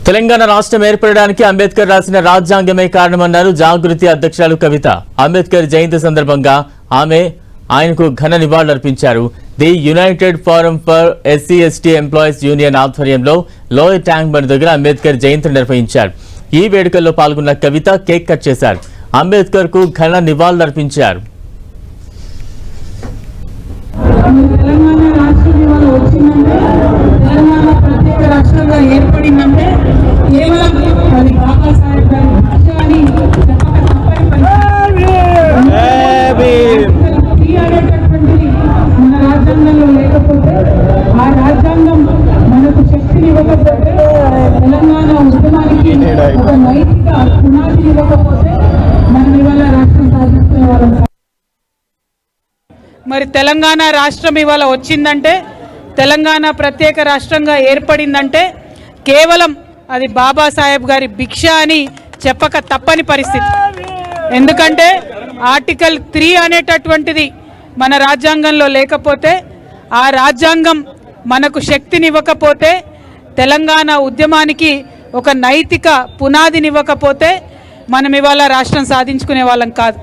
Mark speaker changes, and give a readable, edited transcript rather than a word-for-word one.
Speaker 1: తెలంగాణ రాష్ట్రం ఏర్పడడానికి అంబేద్కర్ రాసిన రాజ్యాంగమే కారణమన్నారు జాగృతి అధ్యక్షురాలు కవిత. అంబేద్కర్ జయంతి సందర్భంగా ఆయనకు ఘన నివాళులర్పించారు. The United forum for SC ST employees union ఆధ్వర్యంలో లోయర్ ట్యాంక్ బండ్ దగ్గర అంబేద్కర్ జయంతి నిర్వహించారు. ఈ వేడుకల్లో పాల్గొన్న కవిత కేక్ కట్ చేశారు. అంబేద్కర్ కు ఘన నివాళులర్పించారు.
Speaker 2: ఏర్పడిందంటే కేవలం అది బాబాసాహెబ్ గారి భాష అని మన రాజ్యాంగంలో లేకపోతే, ఆ రాజ్యాంగం మనకు శక్తిని ఇవ్వకపోతే, తెలంగాణ ఉద్యమానికి ఒక నైతిక పునాదిని ఇవ్వకపోతే మనం ఇవాళ రాష్ట్రం సాధించుకునే వాళ్ళం. మరి తెలంగాణ రాష్ట్రం ఇవాళ వచ్చిందంటే, తెలంగాణ ప్రత్యేక రాష్ట్రంగా ఏర్పడిందంటే కేవలం అది బాబాసాహెబ్ గారి భిక్ష అని చెప్పక తప్పని పరిస్థితి. ఎందుకంటే ఆర్టికల్ 3 అనేటటువంటిది మన రాజ్యాంగంలో లేకపోతే, ఆ రాజ్యాంగం మనకు శక్తినివ్వకపోతే, తెలంగాణ ఉద్యమానికి ఒక నైతిక పునాదినివ్వకపోతే మనం ఇవాళ రాష్ట్రం సాధించుకునే వాళ్ళం కాదు.